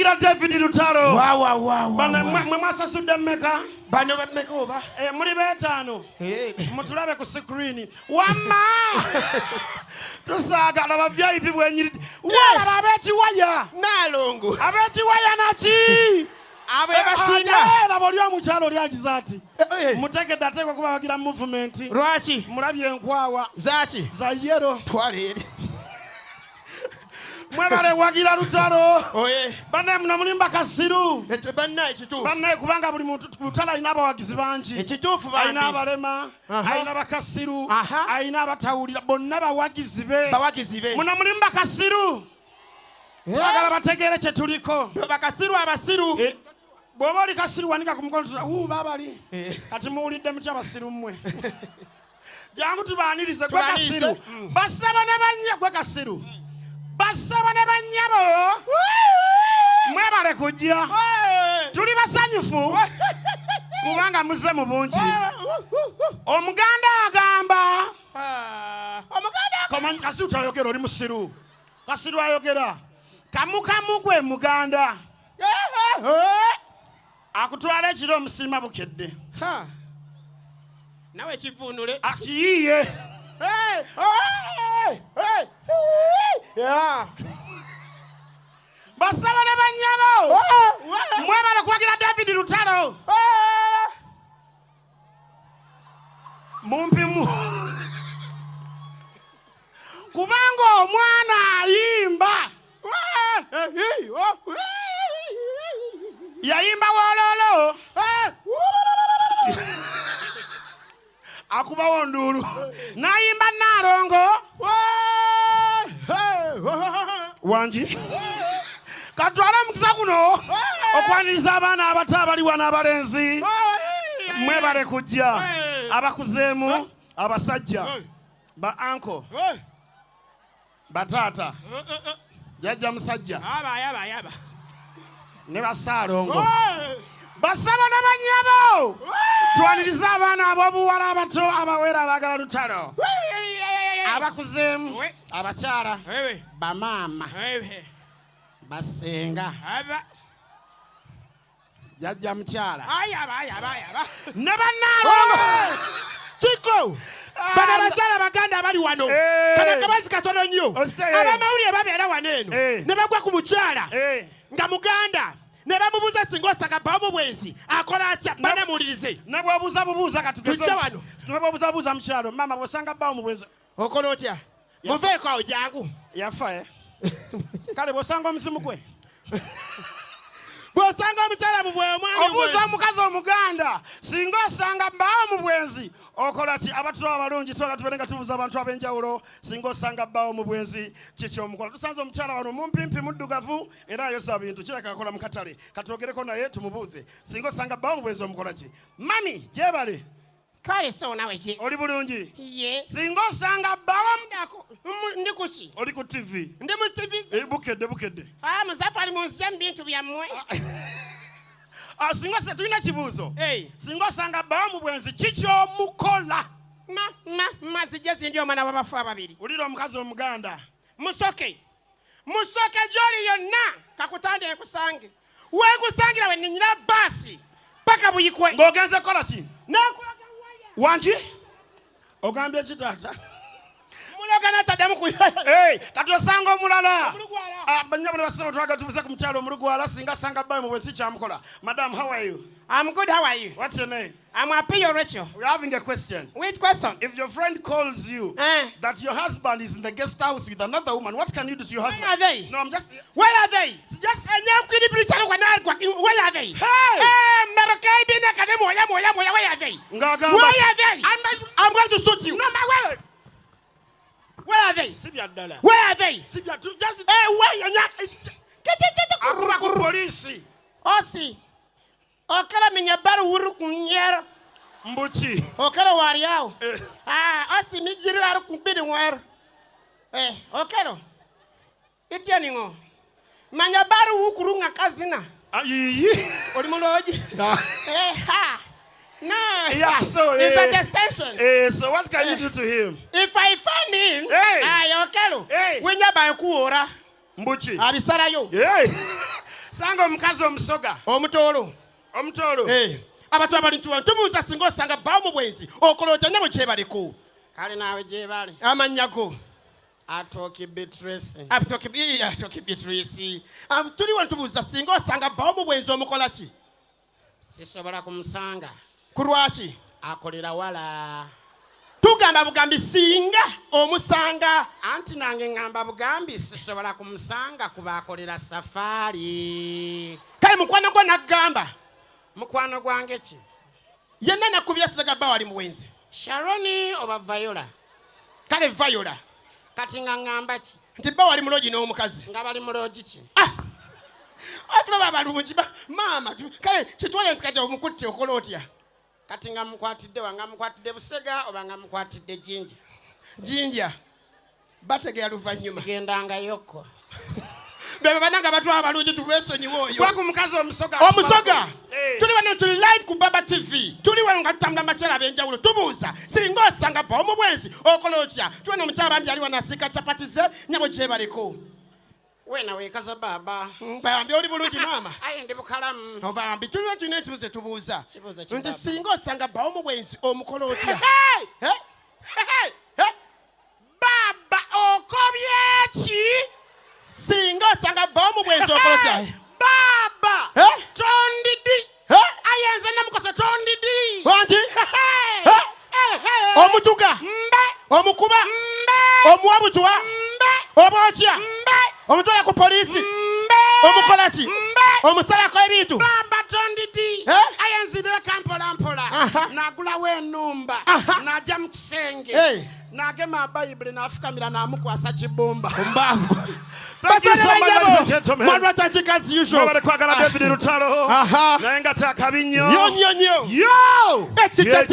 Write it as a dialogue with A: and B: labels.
A: wagira David Lutalo.
B: Wow.
A: Mwe mwasasudde mmeka?
B: Bano bammeka oba?
A: Muli beetaano. Mutulabe ku screen. Wamma! Tusaagala ba VIP bwenyiri. Wala abekiwaya.
B: Nalongo.
A: Abekiwaya naki?
B: Abebasinga.
A: Era boli omukyalo lyagiza ati. Mutegedde ateekwa kuba wagira movement.
B: Lwaki?
A: Mulabye enkwawa.
B: Zaaki?
A: Za yero.
B: Twale eri.
A: Mwebale wagira Lutalo.
B: Oye.
A: Banne muna mulimba kasiru.
B: Banna ekituufu.
A: Banne kubanga buli muntu Lutalo alina abawagizi bangi.
B: Ekituufu bangi.
A: Alina abalema, alina bakasiru, alina abatawulira, bonna bawagizi be.
B: Bawagizi be.
A: Muna mulimba kasiru. Twagala bategeere kye tuliko.
B: Bakasiru abasiru.
A: Bw'oba oli kasiru wanika ku mukono tuta, baabali. Kati muwulidde mutya abasiru mmwe. Jangu tubaanirize gwe kasiru. Basaba ne bannya gwe kasiru. Basaba ne bannyabo. Mwebale kujja. Tuli basanyufu. Kubanga muze mu bungi. Omuganda agamba. Omuganda kasiru tayogera oli musiru. Kasiru ayogera. Kamukamu gwe muganda. Akutwala ekiro omusiima bukedde.
B: Nawe kivuunule.
A: Akiyiye. Basaba ne bannyabo. Mwebale kwagira David Lutalo. Mumpimu. Kubanga omwana ayimba. Yayimba wololo. Akubawo ndulu. Nayimba Nalongo. Wanji. Katwala mukisa kuno. Okwaniriza abaana abato abali wano abalenzi. Mwebale kujja. Abakuzeemu, abasajja. Ba uncle. Batata. Jajja musajja.
B: Aba.
A: Ne basaalongo. Basaba ne bannyabo. Twaniriza abaana ab'obuwala abato abawera abagala Lutalo. Abakuzeemu, abakyala, bamaama, basenga, jajja mukyala. Ne bannaalongo.
B: Chiko. Bana bakyala baganda abali wano. Kana kabazi katono nnyo. Abamawulire babeera wano eno. Ne bagwa ku mukyala. Nga muganda. Ne bamubuuza singa osanga bbawo bwensi akola atya bana muwulirize.
A: Ne bw'obuuza bubuuza kati
B: tujja wano.
A: Ne bw'obuuza buuza mukyalo mama bw'osanga bbawo mu bwensi
B: okola otya? Muveeko awo jangu.
A: Yafa kale bw'osanga omuzimu gwe.
B: Bw'osanga omukyala mu bw'omwami
A: obuuza omukazi omuganda singa osanga bbawo mu bwenzi okola ki? Abatulo abalungi twala tubeere nga tubuuza abantu ab'enjawulo singa osanga bbawo mu bwenzi kiki omukola. Tusanze omukyala wano mumpimpi muddugavu era ayosa bintu kireka akola mu katale. Katwogereko naye tumubuuze singa osanga bbawo mu bwenzi omukola ki? Mami gyebale.
B: Kale so nawe ki?
A: Oli bulungi?
B: Ye.
A: Singa osanga bbawo
B: ndi ku ki?
A: oli ku TV.
B: Ndi mu TV?
A: Bukedde.
B: Musafari munzija mu bintu byammwe.
A: Singa se tulina kibuuzo. Singa osanga bbawo mu bwenzi kiki omukola?
B: Mazijja zindi omwana w'abafu ababiri.
A: Ulira omukazi omuganda.
B: Musoke gy'oli yonna kakutande ekusange. Weekusangira we nnyina baasi paka buyikwe.
A: Ng'ogenze kola ki?
B: Nakulaga waya.
A: Wanji? Ogambye ki taata?
B: Mulogana taddamu ku.
A: Kati osanga omulala. Bannyabo ne basaba twaga tubuze ku mukyalo omulugwala singa sanga bbayo mu bwensi kyamukola. Madam, how are you?
B: I'm good, how are you?
A: What's your name?
B: I'm Apio Rachel.
A: We're having a question.
B: Which question?
A: If your friend calls you that your husband is in the guest house with another woman, what can you do to your husband?
B: Where are they?
A: No, I'm just...
B: Where are they?
A: Just...
B: Where are they?
A: Hey!
B: Where are they? Where are they? I'm going to shoot you.
A: No, my word.
B: Where are they? Where are they? Just...
A: Akuba police.
B: Osi. Okala minyabaru wuru kunyero.
A: Mbuchi.
B: Okala wariao. Osi mijiri aru kumbidi nwero. Okalo. Itianingo. Manyabaru wukurunga kazina.
A: Ayi.
B: Olimuloji. No.
A: Yeah, so
B: it's a gestation.
A: So what can you do to him?
B: If I find him, Okalo.
A: Hey.
B: Winya ba kuora.
A: Mbuchi.
B: Abisara yo.
A: Yeah. Sanga omukazi omusoga.
B: Omutolo. Abantu abalintuwa tubuuza singa osanga bbawo mu bwenzi okola otya nyabo kyebaliko.
A: Kale naawe gyebali.
B: Amannya go.
A: Atoki Beatrice.
B: Atoki Beatrice. Tuli wano tubuuza singa osanga bbawo mu bwenzi omukola ki?
A: Sisobola kumusanga.
B: Ku lwaki?
A: Akolera wala.
B: Tugamba bugambi singa omusanga.
A: Anti nange ngamba bugambi sisobola kumusanga kuba akolera safari.
B: Kale mukwano gwo naggamba.
A: Mukwano gwange ki?
B: Yenna nakubya sizaga bbawo ali mu bwenzi.
A: Sharoni oba Viola.
B: Kale Viola.
A: Kati nga ngamba ki?
B: Nti bbawo ali mulogi n'omukazi.
A: Nga bali mulogi ki?
B: Atulaba abalungi maama kale kitwale nti kati omukutte okola otya?
A: Kati nga mukwatidde wanga mukwatidde Busega oba nga mukwatidde Jinja.
B: Jinja. Bategera luvannyuma.
A: Sigendanga yokko.
B: Bebe bananga batwa abalungi tubesonyiwe oyo.
A: Kwaku mukazi omusoga.
B: Omusoga. Tuli wano tuli live ku Baba TV. Tuli wano nga tutambula makyala ab'enjawulo tubuuza singa osanga bbawo mu bwenzi okola otya? Tuwena omukyala bambi ali wano asiika capati ze nyabo gyebaliko.
A: Wena weekaza baba.
B: Bambi oli bulungi maama.
A: Aye ndi bukalamu.
B: Bambi tulina ekibuuzo tubuuza. Nti singa osanga bbawo mu bwenzi omukola otya?
A: Baba okobye ki?
B: Singa osanga bbawo mu bwenzi okola otya?
A: Baba tondidi. Ayenze namukosa tondidi.
B: Wanti? Omutuga. Omukuba. Omuwabutwa. Obwokya. Omutwala ku poliisi. Omukola ki? Omusalako ebintu.
A: Baba tondidi. Ayenzire kampola mpola. Nagulawo ennumba. Najja mu kisenge. Nagema Bayibuli n'afukamira n'amukwasa kibumba.
B: Kumbavu.
A: Thank you so much, ladies and gentlemen.
B: Madrat Chiko as usual.
A: Nobody kwagala David Lutalo. Naye nga takabinyo.
B: Yo.
A: Yo!
B: Teacher.